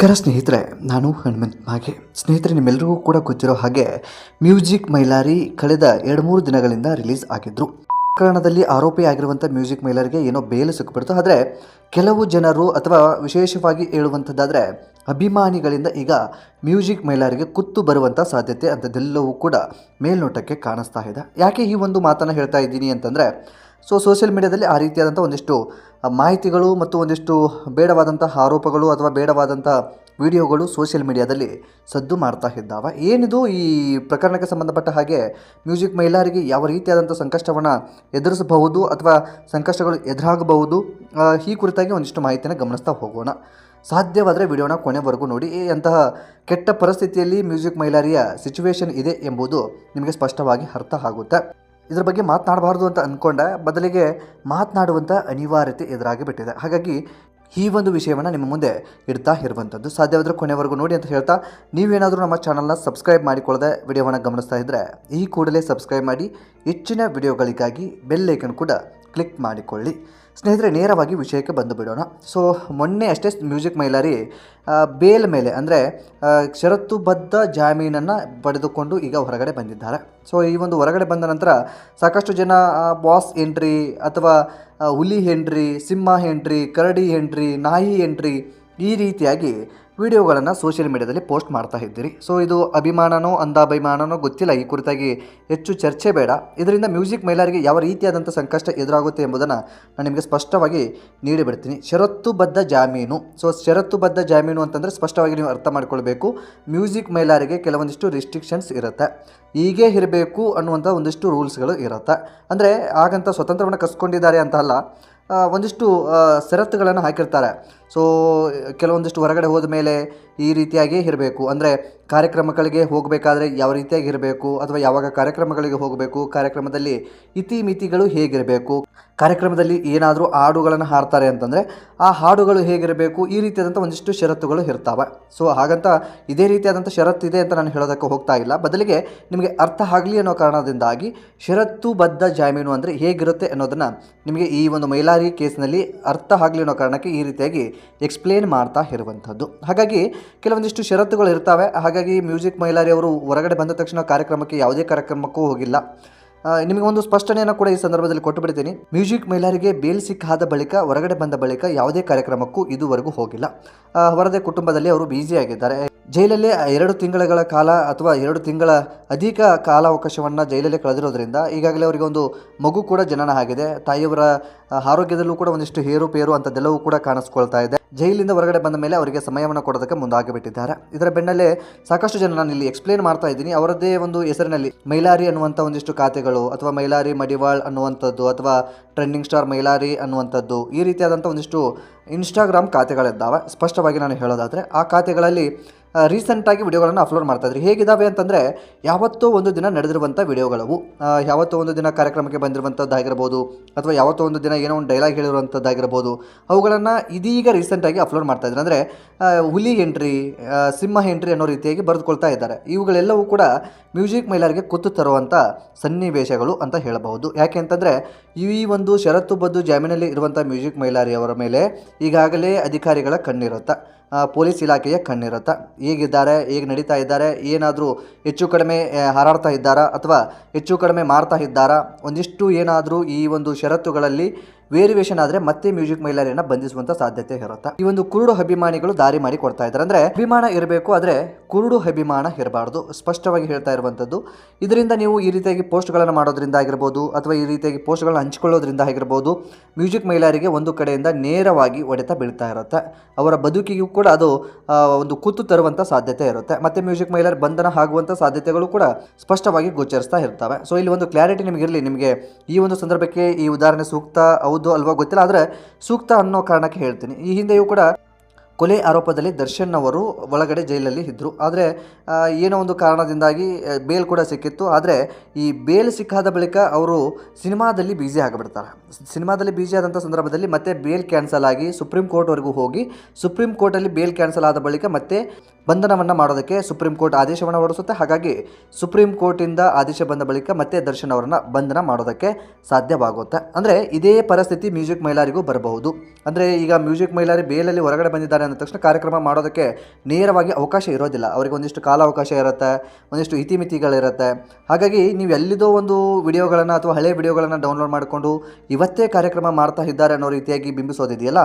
ನಮಸ್ಕಾರ ಸ್ನೇಹಿತರೆ, ನಾನು ಹನುಮಂತ್ ಮಾಗೆ. ಸ್ನೇಹಿತರೆ, ನಿಮ್ಮೆಲ್ಲರಿಗೂ ಕೂಡ ಗೊತ್ತಿರೋ ಹಾಗೆ ಮ್ಯೂಸಿಕ್ ಮೈಲಾರಿ ಕಳೆದ 2-3 ದಿನಗಳಿಂದ ರಿಲೀಸ್ ಆಗಿದ್ರು. ಪ್ರಕರಣದಲ್ಲಿ ಆರೋಪಿಯಾಗಿರುವಂಥ ಮ್ಯೂಸಿಕ್ ಮೈಲಾರಿಗೆ ಏನೋ ಬೇಲು ಸಿಕ್ಬಿಡ್ತು. ಆದರೆ ಕೆಲವು ಜನರು ಅಥವಾ ವಿಶೇಷವಾಗಿ ಹೇಳುವಂಥದ್ದಾದರೆ ಅಭಿಮಾನಿಗಳಿಂದ ಈಗ ಮ್ಯೂಸಿಕ್ ಮೈಲಾರಿಗೆ ಕುತ್ತು ಬರುವಂಥ ಸಾಧ್ಯತೆ ಅಂಥದ್ದೆಲ್ಲವೂ ಕೂಡ ಮೇಲ್ನೋಟಕ್ಕೆ ಕಾಣಿಸ್ತಾ ಇದೆ. ಯಾಕೆ ಈ ಒಂದು ಮಾತನ್ನು ಹೇಳ್ತಾ ಇದ್ದೀನಿ ಅಂತಂದರೆ, ಸೋಷಿಯಲ್ ಮೀಡಿಯಾದಲ್ಲಿ ಆ ರೀತಿಯಾದಂಥ ಒಂದಿಷ್ಟು ಮಾಹಿತಿಗಳು ಮತ್ತು ಒಂದಿಷ್ಟು ಬೇಡವಾದಂಥ ಆರೋಪಗಳು ಅಥವಾ ಬೇಡವಾದಂಥ ವಿಡಿಯೋಗಳು ಸೋಷಿಯಲ್ ಮೀಡಿಯಾದಲ್ಲಿ ಸದ್ದು ಮಾಡ್ತಾ ಇದ್ದಾವೆ. ಏನಿದು ಈ ಪ್ರಕರಣಕ್ಕೆ ಸಂಬಂಧಪಟ್ಟ ಹಾಗೆ ಮ್ಯೂಸಿಕ್ ಮೈಲಾರಿಗೆ ಯಾವ ರೀತಿಯಾದಂಥ ಸಂಕಷ್ಟವನ್ನು ಎದುರಿಸಬಹುದು ಅಥವಾ ಸಂಕಷ್ಟಗಳು ಎದುರಾಗಬಹುದು, ಈ ಕುರಿತಾಗಿ ಒಂದಿಷ್ಟು ಮಾಹಿತಿಯನ್ನು ಗಮನಿಸ್ತಾ ಹೋಗೋಣ. ಸಾಧ್ಯವಾದರೆ ವಿಡಿಯೋನ ಕೊನೆವರೆಗೂ ನೋಡಿ. ಅಂತಹ ಕೆಟ್ಟ ಪರಿಸ್ಥಿತಿಯಲ್ಲಿ ಮ್ಯೂಸಿಕ್ ಮೈಲಾರಿಯ ಸಿಚುವೇಶನ್ ಇದೆ ಎಂಬುದು ನಿಮಗೆ ಸ್ಪಷ್ಟವಾಗಿ ಅರ್ಥ ಆಗುತ್ತೆ. ಇದರ ಬಗ್ಗೆ ಮಾತನಾಡಬಾರ್ದು ಅಂತ ಅಂದ್ಕೊಂಡೆ, ಬದಲಿಗೆ ಮಾತನಾಡುವಂಥ ಅನಿವಾರ್ಯತೆ ಎದುರಾಗಿ ಬಿಟ್ಟಿದೆ. ಹಾಗಾಗಿ ಈ ಒಂದು ವಿಷಯವನ್ನು ನಿಮ್ಮ ಮುಂದೆ ಇಡ್ತಾ ಇರುವಂಥದ್ದು. ಸಾಧ್ಯವಾದರೆ ಕೊನೆವರೆಗೂ ನೋಡಿ ಅಂತ ಹೇಳ್ತಾ, ನೀವೇನಾದರೂ ನಮ್ಮ ಚಾನಲ್ನ ಸಬ್ಸ್ಕ್ರೈಬ್ ಮಾಡಿಕೊಳ್ಳದೆ ವಿಡಿಯೋವನ್ನು ಗಮನಿಸ್ತಾ ಇದ್ದರೆ ಈ ಕೂಡಲೇ ಸಬ್ಸ್ಕ್ರೈಬ್ ಮಾಡಿ. ಹೆಚ್ಚಿನ ವಿಡಿಯೋಗಳಿಗಾಗಿ ಬೆಲ್ ಐಕನ್ ಕೂಡ ಕ್ಲಿಕ್ ಮಾಡಿಕೊಳ್ಳಿ. ಸ್ನೇಹಿತರೆ, ನೇರವಾಗಿ ವಿಷಯಕ್ಕೆ ಬಂದು ಬಿಡೋಣ. ಮೊನ್ನೆ ಅಷ್ಟೇ ಮ್ಯೂಸಿಕ್ ಮೈಲಾರಿ ಬೇಲ್ ಮೇಲೆ ಅಂದರೆ ಷರತ್ತುಬದ್ಧ ಜಾಮೀನನ್ನು ಪಡೆದುಕೊಂಡು ಈಗ ಹೊರಗಡೆ ಬಂದಿದ್ದಾರೆ. ಈ ಒಂದು ಹೊರಗಡೆ ಬಂದ ನಂತರ ಸಾಕಷ್ಟು ಜನ ಬಾಸ್ ಎಂಟ್ರಿ ಅಥವಾ ಹುಲಿ ಎಂಟ್ರಿ, ಸಿಂಹ ಎಂಟ್ರಿ, ಕರಡಿ ಎಂಟ್ರಿ, ನಾಯಿ ಎಂಟ್ರಿ, ಈ ರೀತಿಯಾಗಿ ವಿಡಿಯೋಗಳನ್ನು ಸೋಷಿಯಲ್ ಮೀಡಿಯಾದಲ್ಲಿ ಪೋಸ್ಟ್ ಮಾಡ್ತಾ ಇದ್ದೀರಿ. ಇದು ಅಭಿಮಾನನೋ ಅಂಧಾಭಿಮಾನನೋ ಗೊತ್ತಿಲ್ಲ, ಈ ಕುರಿತಾಗಿ ಹೆಚ್ಚು ಚರ್ಚೆ ಬೇಡ. ಇದರಿಂದ ಮ್ಯೂಸಿಕ್ ಮೈಲಾರಿಗೆ ಯಾವ ರೀತಿಯಾದಂಥ ಸಂಕಷ್ಟ ಎದುರಾಗುತ್ತೆ ಎಂಬುದನ್ನು ನಾನು ನಿಮಗೆ ಸ್ಪಷ್ಟವಾಗಿ ನೀಡಿಬಿಡ್ತೀನಿ. ಷರತ್ತುಬದ್ಧ ಜಾಮೀನು. ಷರತ್ತುಬದ್ಧ ಜಾಮೀನು ಅಂತಂದರೆ ಸ್ಪಷ್ಟವಾಗಿ ನೀವು ಅರ್ಥ ಮಾಡ್ಕೊಳ್ಬೇಕು. ಮ್ಯೂಸಿಕ್ ಮೈಲಾರಿಗೆ ಕೆಲವೊಂದಿಷ್ಟು ರಿಸ್ಟ್ರಿಕ್ಷನ್ಸ್ ಇರುತ್ತೆ. ಹೀಗೇ ಇರಬೇಕು ಅನ್ನುವಂಥ ಒಂದಿಷ್ಟು ರೂಲ್ಸ್ಗಳು ಇರುತ್ತೆ. ಅಂದರೆ ಹಾಗಂತ ಸ್ವತಂತ್ರವನ್ನು ಕಸ್ಕೊಂಡಿದ್ದಾರೆ ಅಂತ ಅಲ್ಲ, ಒಂದಿಷ್ಟು ಷರತ್ತುಗಳನ್ನು ಹಾಕಿರ್ತಾರೆ. ಕೆಲವೊಂದಿಷ್ಟು ಹೊರಗಡೆ ಹೋದ ಮೇಲೆ ಈ ರೀತಿಯಾಗಿಯೇ ಇರಬೇಕು. ಅಂದರೆ ಕಾರ್ಯಕ್ರಮಗಳಿಗೆ ಹೋಗಬೇಕಾದ್ರೆ ಯಾವ ರೀತಿಯಾಗಿ ಇರಬೇಕು ಅಥವಾ ಯಾವಾಗ ಕಾರ್ಯಕ್ರಮಗಳಿಗೆ ಹೋಗಬೇಕು, ಕಾರ್ಯಕ್ರಮದಲ್ಲಿ ಇತಿಮಿತಿಗಳು ಹೇಗಿರಬೇಕು, ಕಾರ್ಯಕ್ರಮದಲ್ಲಿ ಏನಾದರೂ ಹಾಡುಗಳನ್ನು ಹಾಡ್ತಾರೆ ಅಂತಂದರೆ ಆ ಹಾಡುಗಳು ಹೇಗಿರಬೇಕು, ಈ ರೀತಿಯಾದಂಥ ಒಂದಿಷ್ಟು ಷರತ್ತುಗಳು ಇರ್ತಾವೆ. ಹಾಗಂತ ಇದೇ ರೀತಿಯಾದಂಥ ಷರತ್ತಿದೆ ಅಂತ ನಾನು ಹೇಳೋದಕ್ಕೆ ಹೋಗ್ತಾ ಇಲ್ಲ, ಬದಲಿಗೆ ನಿಮಗೆ ಅರ್ಥ ಆಗಲಿ ಅನ್ನೋ ಕಾರಣದಿಂದಾಗಿ ಷರತ್ತುಬದ್ಧ ಜಾಮೀನು ಅಂದರೆ ಹೇಗಿರುತ್ತೆ ಅನ್ನೋದನ್ನು ನಿಮಗೆ ಈ ಒಂದು ಮೈಲಾರಿ ಕೇಸ್ನಲ್ಲಿ ಅರ್ಥ ಆಗಲಿ ಅನ್ನೋ ಕಾರಣಕ್ಕೆ ಈ ರೀತಿಯಾಗಿ ಎಕ್ಸ್ಪ್ಲೇನ್ ಮಾಡ್ತಾ ಇರುವಂಥದ್ದು. ಹಾಗಾಗಿ ಕೆಲವೊಂದಿಷ್ಟು ಷರತ್ತುಗಳು ಇರ್ತವೆ. ಹಾಗಾಗಿ ಮ್ಯೂಸಿಕ್ ಮೈಲಾರಿ ಅವರು ಹೊರಗಡೆ ಬಂದ ತಕ್ಷಣ ಯಾವುದೇ ಕಾರ್ಯಕ್ರಮಕ್ಕೂ ಹೋಗಿಲ್ಲ. ನಿಮಗೆ ಒಂದು ಸ್ಪಷ್ಟನೆಯನ್ನು ಕೂಡ ಈ ಸಂದರ್ಭದಲ್ಲಿ ಕೊಟ್ಟು ಬಿಡ್ತೀನಿ. ಮ್ಯೂಸಿಕ್ ಮೈಲಾರಿಗೆ ಬೇಲ್ ಸಿಕ್ಕಾದ ಬಳಿಕ ಹೊರಗಡೆ ಬಂದ ಬಳಿಕ ಯಾವುದೇ ಕಾರ್ಯಕ್ರಮಕ್ಕೂ ಇದುವರೆಗೂ ಹೋಗಿಲ್ಲ. ಅವರದೇ ಕುಟುಂಬದಲ್ಲಿ ಅವರು ಬ್ಯುಸಿಯಾಗಿದ್ದಾರೆ. ಜೈಲಲ್ಲೇ 2 ತಿಂಗಳ ಕಾಲ ಅಥವಾ 2 ತಿಂಗಳ ಅಧಿಕ ಕಾಲಾವಕಾಶವನ್ನು ಜೈಲಲ್ಲೇ ಕಳೆದಿರೋದ್ರಿಂದ ಈಗಾಗಲೇ ಅವರಿಗೆ ಒಂದು ಮಗು ಕೂಡ ಜನನ ಆಗಿದೆ. ತಾಯಿಯವರ ಆರೋಗ್ಯದಲ್ಲೂ ಕೂಡ ಒಂದಿಷ್ಟು ಏರುಪೇರು ಅಂಥದ್ದೆಲ್ಲವೂ ಕೂಡ ಕಾಣಿಸ್ಕೊಳ್ತಾ ಇದೆ. ಜೈಲಿಂದ ಹೊರಗಡೆ ಬಂದ ಮೇಲೆ ಅವರಿಗೆ ಸಮಯವನ್ನು ಕೊಡೋದಕ್ಕೆ ಮುಂದಾಗಿಬಿಟ್ಟಿದ್ದಾರೆ. ಇದರ ಬೆನ್ನಲ್ಲೇ ಸಾಕಷ್ಟು ಜನ, ನಾನು ಇಲ್ಲಿ ಎಕ್ಸ್ಪ್ಲೇನ್ ಮಾಡ್ತಾ ಇದ್ದೀನಿ, ಅವರದ್ದೇ ಒಂದು ಹೆಸರಿನಲ್ಲಿ ಮೈಲಾರಿ ಅನ್ನುವಂಥ ಒಂದಿಷ್ಟು ಖಾತೆಗಳು ಅಥವಾ ಮೈಲಾರಿ ಮಡಿವಾಳ್ ಅನ್ನುವಂಥದ್ದು ಅಥವಾ ಟ್ರೆಂಡಿಂಗ್ ಸ್ಟಾರ್ ಮೈಲಾರಿ ಅನ್ನುವಂಥದ್ದು, ಈ ರೀತಿಯಾದಂಥ ಒಂದಿಷ್ಟು ಇನ್ಸ್ಟಾಗ್ರಾಮ್ ಖಾತೆಗಳಿದ್ದಾವೆ. ಸ್ಪಷ್ಟವಾಗಿ ನಾನು ಹೇಳೋದಾದರೆ ಆ ಖಾತೆಗಳಲ್ಲಿ ರೀಸೆಂಟಾಗಿ ವಿಡಿಯೋಗಳನ್ನು ಅಪ್ಲೋಡ್ ಮಾಡ್ತಾಯಿದ್ರಿ. ಹೇಗಿದ್ದಾವೆ ಅಂತಂದರೆ, ಯಾವತ್ತೋ ಒಂದು ದಿನ ನಡೆದಿರುವಂಥ ವಿಡಿಯೋಗಳವು, ಯಾವತ್ತೋ ಒಂದು ದಿನ ಕಾರ್ಯಕ್ರಮಕ್ಕೆ ಬಂದಿರುವಂಥದ್ದಾಗಿರ್ಬೋದು ಅಥವಾ ಯಾವತ್ತೋ ಒಂದು ದಿನ ಏನೋ ಒಂದು ಡೈಲಾಗ್ ಹೇಳಿರುವಂಥದ್ದಾಗಿರ್ಬೋದು, ಅವುಗಳನ್ನು ಇದೀಗ ರೀಸೆಂಟಾಗಿ ಅಪ್ಲೋಡ್ ಮಾಡ್ತಾಯಿದ್ರು. ಅಂದರೆ ಹುಲಿ ಎಂಟ್ರಿ, ಸಿಂಹ ಎಂಟ್ರಿ ಅನ್ನೋ ರೀತಿಯಾಗಿ ಬರೆದುಕೊಳ್ತಾ ಇದ್ದಾರೆ. ಇವುಗಳೆಲ್ಲವೂ ಕೂಡ ಮ್ಯೂಸಿಕ್ ಮೈಲಾರಿಗೆ ಕುತ್ತು ತರುವಂಥ ಸನ್ನಿವೇಶಗಳು ಅಂತ ಹೇಳಬಹುದು. ಯಾಕೆ ಅಂತಂದರೆ, ಈ ಒಂದು ಷರತ್ತುಬದ್ಧ ಜಾಮೀನಲ್ಲಿ ಇರುವಂಥ ಮ್ಯೂಸಿಕ್ ಮೈಲಾರಿ ಅವರ ಮೇಲೆ ಈಗಾಗಲೇ ಅಧಿಕಾರಿಗಳ ಕಣ್ಣಿರುತ್ತೆ, ಪೊಲೀಸ್ ಇಲಾಖೆಯ ಕಣ್ಣಿರುತ್ತೆ. ಹೇಗಿದ್ದಾರೆ, ಹೇಗೆ ನಡೀತಾ ಇದ್ದಾರೆ, ಏನಾದರೂ ಹೆಚ್ಚು ಕಡಿಮೆ ಹಾರಾಡ್ತಾ ಇದ್ದಾರಾ ಅಥವಾ ಹೆಚ್ಚು ಕಡಿಮೆ ಮಾಡ್ತಾ ಇದ್ದಾರಾ, ಒಂದಿಷ್ಟು ಏನಾದರೂ ಈ ಒಂದು ಷರತ್ತುಗಳಲ್ಲಿ ವೇರಿಯೇಷನ್ ಆದರೆ ಮತ್ತೆ ಮ್ಯೂಸಿಕ್ ಮೈಲಾರಿಯನ್ನು ಬಂಧಿಸುವಂಥ ಸಾಧ್ಯತೆ ಇರುತ್ತೆ. ಈ ಒಂದು ಕುರುಡು ಅಭಿಮಾನಿಗಳು ದಾರಿ ಮಾಡಿ ಕೊಡ್ತಾ ಇದ್ದಾರೆ. ಅಂದರೆ ಅಭಿಮಾನ ಇರಬೇಕು, ಆದರೆ ಕುರುಡು ಅಭಿಮಾನ ಇರಬಾರ್ದು, ಸ್ಪಷ್ಟವಾಗಿ ಹೇಳ್ತಾ ಇರುವಂಥದ್ದು. ಇದರಿಂದ ನೀವು ಈ ರೀತಿಯಾಗಿ ಪೋಸ್ಟ್ಗಳನ್ನು ಮಾಡೋದ್ರಿಂದ ಆಗಿರ್ಬೋದು ಅಥವಾ ಈ ರೀತಿಯಾಗಿ ಪೋಸ್ಟ್ಗಳನ್ನ ಹಂಚಿಕೊಳ್ಳೋದ್ರಿಂದ ಆಗಿರ್ಬೋದು, ಮ್ಯೂಸಿಕ್ ಮೈಲಾರಿಗೆ ಒಂದು ಕಡೆಯಿಂದ ನೇರವಾಗಿ ಹೊಡೆತ ಬೀಳ್ತಾ ಇರುತ್ತೆ. ಅವರ ಬದುಕಿಗೂ ಕೂಡ ಅದು ಒಂದು ಕುತ್ತು ತರುವಂಥ ಸಾಧ್ಯತೆ ಇರುತ್ತೆ. ಮತ್ತು ಮ್ಯೂಸಿಕ್ ಮೈಲಾರಿ ಬಂಧನ ಆಗುವಂಥ ಸಾಧ್ಯತೆಗಳು ಕೂಡ ಸ್ಪಷ್ಟವಾಗಿ ಗೋಚರಿಸ್ತಾ ಇರ್ತವೆ. ಇಲ್ಲಿ ಒಂದು ಕ್ಲಾರಿಟಿ ನಿಮಗಿರಲಿ. ನಿಮಗೆ ಈ ಒಂದು ಸಂದರ್ಭಕ್ಕೆ ಈ ಉದಾಹರಣೆ ಸೂಕ್ತ ಹೌದು ಅಲ್ವಾ ಗೊತ್ತಿಲ್ಲ, ಆದರೆ ಸೂಕ್ತ ಅನ್ನೋ ಕಾರಣಕ್ಕೆ ಹೇಳ್ತೀನಿ. ಈ ಹಿಂದೆಯೂ ಕೂಡ ಕೊಲೆ ಆರೋಪದಲ್ಲಿ ದರ್ಶನ್ ಅವರು ಒಳಗಡೆ ಜೈಲಲ್ಲಿ ಇದ್ದರು. ಆದರೆ ಏನೋ ಒಂದು ಕಾರಣದಿಂದಾಗಿ ಬೇಲ್ ಕೂಡ ಸಿಕ್ಕಿತ್ತು. ಆದರೆ ಈ ಬೇಲ್ ಸಿಕ್ಕಾದ ಬಳಿಕ ಅವರು ಸಿನಿಮಾದಲ್ಲಿ ಬ್ಯುಸಿ ಆಗಿಬಿಡ್ತಾರೆ. ಸಿನಿಮಾದಲ್ಲಿ ಬ್ಯುಸಿ ಆದಂಥ ಸಂದರ್ಭದಲ್ಲಿ ಮತ್ತೆ ಬೇಲ್ ಕ್ಯಾನ್ಸಲ್ ಆಗಿ ಸುಪ್ರೀಂ ಕೋರ್ಟ್ವರೆಗೂ ಹೋಗಿ ಸುಪ್ರೀಂ ಕೋರ್ಟಲ್ಲಿ ಬೇಲ್ ಕ್ಯಾನ್ಸಲ್ ಆದ ಬಳಿಕ ಮತ್ತೆ ಬಂಧನವನ್ನು ಮಾಡೋದಕ್ಕೆ ಸುಪ್ರೀಂ ಕೋರ್ಟ್ ಆದೇಶವನ್ನು ಹೊರಡಿಸುತ್ತೆ. ಹಾಗಾಗಿ ಸುಪ್ರೀಂ ಕೋರ್ಟಿಂದ ಆದೇಶ ಬಂದ ಬಳಿಕ ಮತ್ತೆ ದರ್ಶನ್ ಅವರನ್ನು ಬಂಧನ ಮಾಡೋದಕ್ಕೆ ಸಾಧ್ಯವಾಗುತ್ತೆ. ಅಂದರೆ ಇದೇ ಪರಿಸ್ಥಿತಿ ಮ್ಯೂಸಿಕ್ ಮೈಲಾರಿಗೂ ಬರಬಹುದು. ಅಂದರೆ ಈಗ ಮ್ಯೂಸಿಕ್ ಮೈಲಾರಿ ಬೇಲಲ್ಲಿ ಹೊರಗಡೆ ಬಂದಿದ್ದಾರೆ ಅಂದ ತಕ್ಷಣ ಕಾರ್ಯಕ್ರಮ ಮಾಡೋದಕ್ಕೆ ನೇರವಾಗಿ ಅವಕಾಶ ಇರೋದಿಲ್ಲ. ಅವರಿಗೆ ಒಂದಿಷ್ಟು ಕಾಲಾವಕಾಶ ಇರುತ್ತೆ, ಒಂದಿಷ್ಟು ಇತಿಮಿತಿಗಳಿರುತ್ತೆ. ಹಾಗಾಗಿ ನೀವು ಎಲ್ಲಿದೋ ಒಂದು ವಿಡಿಯೋಗಳನ್ನು ಅಥವಾ ಹಳೆ ವಿಡಿಯೋಗಳನ್ನು ಡೌನ್ಲೋಡ್ ಮಾಡಿಕೊಂಡು ಇವತ್ತೇ ಕಾರ್ಯಕ್ರಮ ಮಾಡ್ತಾ ಇದ್ದಾರೆ ಅನ್ನೋ ರೀತಿಯಾಗಿ ಬಿಂಬಿಸೋದಿದೆಯಲ್ಲ,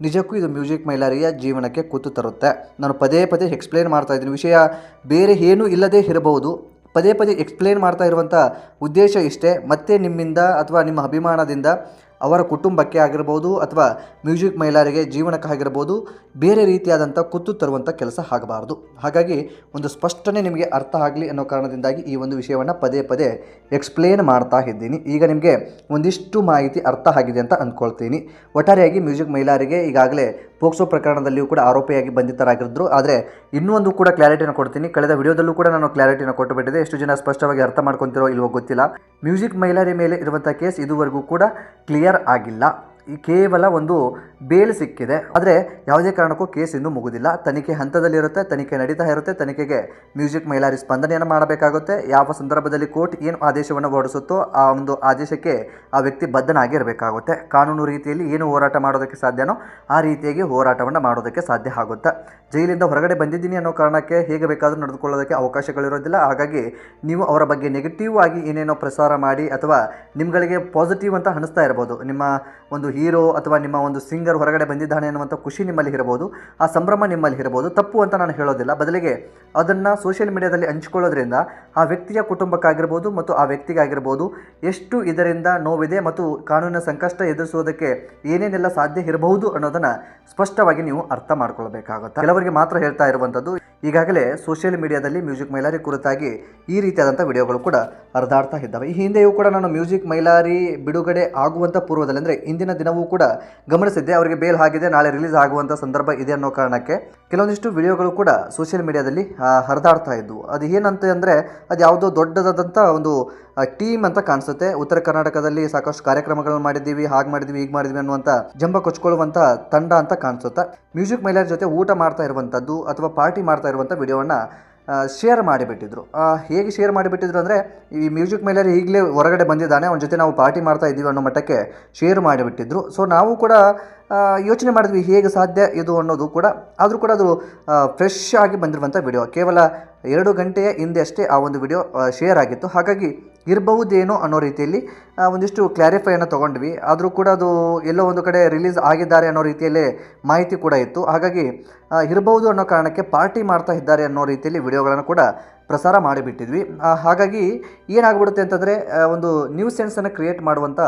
ನಿಜಕ್ಕೂ ಇದು ಮ್ಯೂಸಿಕ್ ಮೈಲಾರಿಯ ಜೀವನಕ್ಕೆ ಕುತ್ತು ತರುತ್ತೆ. ನಾನು ಪದೇ ಪದೇ ಎಕ್ಸ್ಪ್ಲೇನ್ ಮಾಡ್ತಾ ಇದ್ದೀನಿ. ವಿಷಯ ಬೇರೆ ಏನೂ ಇಲ್ಲದೇ ಇರಬಹುದು. ಪದೇ ಪದೇ ಎಕ್ಸ್ಪ್ಲೇನ್ ಮಾಡ್ತಾ ಇರುವಂಥ ಉದ್ದೇಶ ಇಷ್ಟೇ. ಮತ್ತೆ ನಿಮ್ಮಿಂದ ಅಥವಾ ನಿಮ್ಮ ಅಭಿಮಾನದಿಂದ ಅವರ ಕುಟುಂಬಕ್ಕೆ ಆಗಿರ್ಬೋದು ಅಥವಾ ಮ್ಯೂಸಿಕ್ ಮೈಲಾರಿಗೆ ಜೀವನಕ್ಕೆ ಆಗಿರ್ಬೋದು ಬೇರೆ ರೀತಿಯಾದಂಥ ಕುತ್ತು ತರುವಂಥ ಕೆಲಸ ಆಗಬಾರ್ದು. ಹಾಗಾಗಿ ಒಂದು ಸ್ಪಷ್ಟನೆ ನಿಮಗೆ ಅರ್ಥ ಆಗಲಿ ಅನ್ನೋ ಕಾರಣದಿಂದಾಗಿ ಈ ಒಂದು ವಿಷಯವನ್ನು ಪದೇ ಪದೇ ಎಕ್ಸ್ಪ್ಲೇನ್ ಮಾಡ್ತಾ ಇದ್ದೀನಿ. ಈಗ ನಿಮಗೆ ಒಂದಿಷ್ಟು ಮಾಹಿತಿ ಅರ್ಥ ಆಗಿದೆ ಅಂತ ಅಂದ್ಕೊಳ್ತೀನಿ. ಒಟ್ಟಾರೆಯಾಗಿ ಮ್ಯೂಸಿಕ್ ಮೈಲಾರಿಗೆ ಈಗಾಗಲೇ ಪೋಕ್ಸೋ ಪ್ರಕರಣದಲ್ಲಿಯೂ ಕೂಡ ಆರೋಪಿಯಾಗಿ ಬಂಧಿತರಾಗಿದ್ದರು. ಆದರೆ ಇನ್ನೂ ಒಂದು ಕೂಡ ಕ್ಲಾರಿಟಿನ ಕೊಡ್ತೀನಿ. ಕಳೆದ ವಿಡಿಯೋದಲ್ಲೂ ಕೂಡ ನಾನು ಕ್ಲಾರಿಟಿನ ಕೊಟ್ಟುಬಿಟ್ಟಿದೆ. ಎಷ್ಟು ಜನ ಸ್ಪಷ್ಟವಾಗಿ ಅರ್ಥ ಮಾಡ್ಕೊತಿರೋ ಇಲ್ವೋ ಗೊತ್ತಿಲ್ಲ. ಮ್ಯೂಸಿಕ್ ಮೈಲಾರಿ ಮೇಲೆ ಇರುವಂಥ ಕೇಸ್ ಇದುವರೆಗೂ ಕೂಡ ಕ್ಲಿಯರ್ ಆಗಿಲ್ಲ. ಈ ಕೇವಲ ಒಂದು ಬೇಲ್ ಸಿಕ್ಕಿದೆ. ಆದರೆ ಯಾವುದೇ ಕಾರಣಕ್ಕೂ ಕೇಸ್ ಇನ್ನೂ ಮುಗುದಿಲ್ಲ. ತನಿಖೆ ಹಂತದಲ್ಲಿರುತ್ತೆ, ತನಿಖೆ ನಡೀತಾ ಇರುತ್ತೆ. ತನಿಖೆಗೆ ಮ್ಯೂಸಿಕ್ ಮೈಲಾರಿ ಸ್ಪಂದನೆಯನ್ನು ಮಾಡಬೇಕಾಗುತ್ತೆ. ಯಾವ ಸಂದರ್ಭದಲ್ಲಿ ಕೋರ್ಟ್ ಏನು ಆದೇಶವನ್ನು ಹೊರಡಿಸುತ್ತೋ ಆ ಒಂದು ಆದೇಶಕ್ಕೆ ಆ ವ್ಯಕ್ತಿ ಬದ್ಧನಾಗಿರಬೇಕಾಗುತ್ತೆ. ಕಾನೂನು ರೀತಿಯಲ್ಲಿ ಏನು ಹೋರಾಟ ಮಾಡೋದಕ್ಕೆ ಸಾಧ್ಯನೋ ಆ ರೀತಿಯಾಗಿ ಹೋರಾಟವನ್ನು ಮಾಡೋದಕ್ಕೆ ಸಾಧ್ಯ ಆಗುತ್ತೆ. ಜೈಲಿಂದ ಹೊರಗಡೆ ಬಂದಿದ್ದೀನಿ ಅನ್ನೋ ಕಾರಣಕ್ಕೆ ಹೇಗೆ ಬೇಕಾದರೂ ನಡೆದುಕೊಳ್ಳೋದಕ್ಕೆ ಅವಕಾಶಗಳಿರೋದಿಲ್ಲ. ಹಾಗಾಗಿ ನೀವು ಅವರ ಬಗ್ಗೆ ನೆಗೆಟಿವ್ ಆಗಿ ಏನೇನೋ ಪ್ರಸಾರ ಮಾಡಿ ಅಥವಾ ನಿಮ್ಗಳಿಗೆ ಪಾಸಿಟಿವ್ ಅಂತ ಅನಿಸ್ತಾ ಇರ್ಬೋದು. ನಿಮ್ಮ ಒಂದು ಹೀರೋ ಅಥವಾ ನಿಮ್ಮ ಒಂದು ಸಿಂಗರ್ ಹೊರಗಡೆ ಬಂದಿದ್ದಾನೆ ಅನ್ನುವಂಥ ಖುಷಿ ನಿಮ್ಮಲ್ಲಿ ಇರಬಹುದು, ಆ ಸಂಭ್ರಮ ನಿಮ್ಮಲ್ಲಿ ಇರಬಹುದು. ತಪ್ಪು ಅಂತ ನಾನು ಹೇಳೋದಿಲ್ಲ. ಬದಲಿಗೆ ಅದನ್ನು ಸೋಷಿಯಲ್ ಮೀಡಿಯಾದಲ್ಲಿ ಹಂಚಿಕೊಳ್ಳೋದ್ರಿಂದ ಆ ವ್ಯಕ್ತಿಯ ಕುಟುಂಬಕ್ಕಾಗಿರ್ಬೋದು ಮತ್ತು ಆ ವ್ಯಕ್ತಿಗಾಗಿರ್ಬೋದು ಎಷ್ಟು ಇದರಿಂದ ನೋವಿದೆ ಮತ್ತು ಕಾನೂನಿನ ಸಂಕಷ್ಟ ಎದುರಿಸುವುದಕ್ಕೆ ಏನೇನೆಲ್ಲ ಸಾಧ್ಯ ಇರಬಹುದು ಅನ್ನೋದನ್ನು ಸ್ಪಷ್ಟವಾಗಿ ನೀವು ಅರ್ಥ ಮಾಡ್ಕೊಳ್ಬೇಕಾಗುತ್ತೆ. ಕೆಲವರಿಗೆ ಮಾತ್ರ ಹೇಳ್ತಾ ಇರುವಂಥದ್ದು. ಈಗಾಗಲೇ ಸೋಷಿಯಲ್ ಮೀಡಿಯಾದಲ್ಲಿ ಮ್ಯೂಸಿಕ್ ಮೈಲಾರಿ ಕುರಿತಾಗಿ ಈ ರೀತಿಯಾದಂಥ ವಿಡಿಯೋಗಳು ಕೂಡ ಹರಿದಾಡ್ತಾ ಇದ್ದಾವೆ. ಈ ಹಿಂದೆಯೂ ಕೂಡ ನಾನು ಮ್ಯೂಸಿಕ್ ಮೈಲಾರಿ ಬಿಡುಗಡೆ ಆಗುವಂಥ ಪೂರ್ವದಲ್ಲಿ ಅಂದರೆ ಇಂದಿನ ದಿನವೂ ಕೂಡ ಗಮನಿಸಿದ್ದೆ. ಅವರಿಗೆ ಬೇಲ್ ಆಗಿದೆ, ನಾಳೆ ರಿಲೀಸ್ ಆಗುವಂಥ ಸಂದರ್ಭ ಇದೆ ಅನ್ನೋ ಕಾರಣಕ್ಕೆ ಕೆಲವೊಂದಿಷ್ಟು ವಿಡಿಯೋಗಳು ಕೂಡ ಸೋಷಿಯಲ್ ಮೀಡಿಯಾದಲ್ಲಿ ಹರಿದಾಡ್ತಾ ಇದ್ವು. ಅದು ಏನಂತ ಅಂದರೆ ಅದು ಯಾವುದೋ ದೊಡ್ಡದಾದಂಥ ಒಂದು ಟೀಮ್ ಅಂತ ಕಾಣಿಸುತ್ತೆ. ಉತ್ತರ ಕರ್ನಾಟಕದಲ್ಲಿ ಸಾಕಷ್ಟು ಕಾರ್ಯಕ್ರಮಗಳನ್ನು ಮಾಡಿದ್ದೀವಿ, ಹಾಗೆ ಮಾಡಿದ್ವಿ, ಹೀಗೆ ಮಾಡಿದ್ವಿ ಅನ್ನುವಂಥ ಜಂಬ ಕೊಚ್ಕೊಳ್ಳುವಂಥ ತಂಡ ಅಂತ ಕಾಣಿಸುತ್ತೆ. ಮ್ಯೂಸಿಕ್ ಮೈಲಾರಿ ಜೊತೆ ಊಟ ಮಾಡ್ತಾ ಇರುವಂಥದ್ದು ಅಥವಾ ಪಾರ್ಟಿ ಮಾಡ್ತಾ ಇರುವಂಥ ವಿಡಿಯೋವನ್ನು ಶೇರ್ ಮಾಡಿಬಿಟ್ಟಿದ್ರು. ಹೇಗೆ ಶೇರ್ ಮಾಡಿಬಿಟ್ಟಿದ್ರು ಅಂದರೆ ಈ ಮ್ಯೂಸಿಕ್ ಮೈಲಾರಿ ಈಗಲೇ ಹೊರಗಡೆ ಬಂದಿದ್ದಾನೆ, ಅವನ ಜೊತೆ ನಾವು ಪಾರ್ಟಿ ಮಾಡ್ತಾ ಇದ್ದೀವಿ ಅನ್ನೋ ಮಟ್ಟಕ್ಕೆ ಶೇರ್ ಮಾಡಿಬಿಟ್ಟಿದ್ರು. ಸೊ ನಾವು ಕೂಡ ಯೋಚನೆ ಮಾಡಿದ್ವಿ ಹೇಗೆ ಸಾಧ್ಯ ಇದು ಅನ್ನೋದು ಕೂಡ. ಆದರೂ ಕೂಡ ಅದು ಫ್ರೆಶ್ ಆಗಿ ಬಂದಿರುವಂಥ ವಿಡಿಯೋ. ಕೇವಲ 2 ಗಂಟೆಯ ಹಿಂದೆ ಅಷ್ಟೇ ಆ ಒಂದು ವಿಡಿಯೋ ಶೇರ್ ಆಗಿತ್ತು. ಹಾಗಾಗಿ ಇರಬಹುದೇನೋ ಅನ್ನೋ ರೀತಿಯಲ್ಲಿ ಒಂದಿಷ್ಟು ಕ್ಲಾರಿಫೈಯನ್ನು ತೊಗೊಂಡ್ವಿ. ಆದರೂ ಕೂಡ ಅದು ಎಲ್ಲೋ ಒಂದು ಕಡೆ ರಿಲೀಸ್ ಆಗಿದ್ದಾರೆ ಅನ್ನೋ ರೀತಿಯಲ್ಲೇ ಮಾಹಿತಿ ಕೂಡ ಇತ್ತು. ಹಾಗಾಗಿ ಇರಬಹುದು ಅನ್ನೋ ಕಾರಣಕ್ಕೆ ಪಾರ್ಟಿ ಮಾಡ್ತಾ ಇದ್ದಾರೆ ಅನ್ನೋ ರೀತಿಯಲ್ಲಿ ವಿಡಿಯೋಗಳನ್ನು ಕೂಡ ಪ್ರಸಾರ ಮಾಡಿಬಿಟ್ಟಿದ್ವಿ. ಹಾಗಾಗಿ ಏನಾಗ್ಬಿಡುತ್ತೆ ಅಂತಂದರೆ ಒಂದು ನ್ಯೂಸ್ ಸೆನ್ಸನ್ನು ಕ್ರಿಯೇಟ್ ಮಾಡುವಂಥ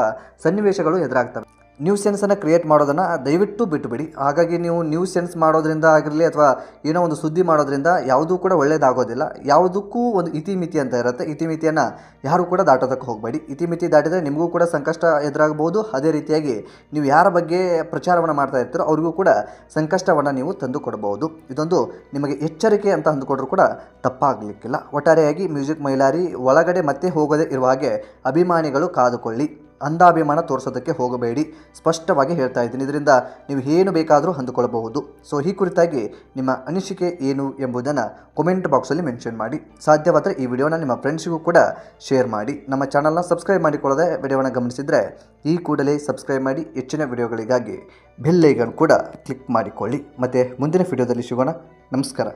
ಸನ್ನಿವೇಶಗಳು ಎದುರಾಗ್ತವೆ. ನ್ಯೂಸ್ ಸೆನ್ಸನ್ನು ಕ್ರಿಯೇಟ್ ಮಾಡೋದನ್ನು ದಯವಿಟ್ಟು ಬಿಟ್ಟುಬಿಡಿ. ಹಾಗಾಗಿ ನೀವು ನ್ಯೂಸ್ ಸೆನ್ಸ್ ಮಾಡೋದ್ರಿಂದ ಆಗಿರಲಿ ಅಥವಾ ಏನೋ ಒಂದು ಸುದ್ದಿ ಮಾಡೋದ್ರಿಂದ ಯಾವುದೂ ಕೂಡ ಒಳ್ಳೆಯದಾಗೋದಿಲ್ಲ. ಯಾವುದಕ್ಕೂ ಒಂದು ಇತಿಮಿತಿ ಅಂತ ಇರುತ್ತೆ. ಇತಿಮಿತಿಯನ್ನು ಯಾರೂ ಕೂಡ ದಾಟೋದಕ್ಕೆ ಹೋಗಬೇಡಿ. ಇತಿಮಿತಿ ದಾಟಿದರೆ ನಿಮಗೂ ಕೂಡ ಸಂಕಷ್ಟ ಎದುರಾಗಬಹುದು. ಅದೇ ರೀತಿಯಾಗಿ ನೀವು ಯಾರ ಬಗ್ಗೆ ಪ್ರಚಾರವನ್ನು ಮಾಡ್ತಾ ಇರ್ತೀರೋ ಅವ್ರಿಗೂ ಕೂಡ ಸಂಕಷ್ಟವನ್ನು ನೀವು ತಂದು ಕೊಡಬಹುದು. ಇದೊಂದು ನಿಮಗೆ ಎಚ್ಚರಿಕೆ ಅಂತ ಅಂದುಕೊಂಡ್ರೂ ಕೂಡ ತಪ್ಪಾಗಲಿಕ್ಕಿಲ್ಲ. ಒಟ್ಟಾರೆಯಾಗಿ ಮ್ಯೂಸಿಕ್ ಮೈಲಾರಿ ಒಳಗಡೆ ಮತ್ತೆ ಹೋಗದೇ ಇರುವ ಹಾಗೆ ಅಭಿಮಾನಿಗಳು ಕಾದುಕೊಳ್ಳಿ. ಅಂಧಾಭಿಮಾನ ತೋರಿಸೋದಕ್ಕೆ ಹೋಗಬೇಡಿ. ಸ್ಪಷ್ಟವಾಗಿ ಹೇಳ್ತಾ ಇದ್ದೀನಿ. ಇದರಿಂದ ನೀವು ಏನು ಬೇಕಾದರೂ ಅಂದುಕೊಳ್ಳಬಹುದು. ಸೊ ಈ ಕುರಿತಾಗಿ ನಿಮ್ಮ ಅನಿಸಿಕೆ ಏನು ಎಂಬುದನ್ನು ಕಾಮೆಂಟ್ ಬಾಕ್ಸಲ್ಲಿ ಮೆನ್ಷನ್ ಮಾಡಿ. ಸಾಧ್ಯವಾದರೆ ಈ ವಿಡಿಯೋನ ನಿಮ್ಮ ಫ್ರೆಂಡ್ಸಿಗೂ ಕೂಡ ಶೇರ್ ಮಾಡಿ. ನಮ್ಮ ಚಾನಲ್ನ ಸಬ್ಸ್ಕ್ರೈಬ್ ಮಾಡಿಕೊಳ್ಳದೆ ವಿಡಿಯೋನ ಗಮನಿಸಿದರೆ ಈ ಕೂಡಲೇ ಸಬ್ಸ್ಕ್ರೈಬ್ ಮಾಡಿ. ಹೆಚ್ಚಿನ ವಿಡಿಯೋಗಳಿಗಾಗಿ ಬೆಲ್ ಐಕಾನ್ ಕೂಡ ಕ್ಲಿಕ್ ಮಾಡಿಕೊಳ್ಳಿ. ಮತ್ತು ಮುಂದಿನ ವಿಡಿಯೋದಲ್ಲಿ ಸಿಗೋಣ. ನಮಸ್ಕಾರ.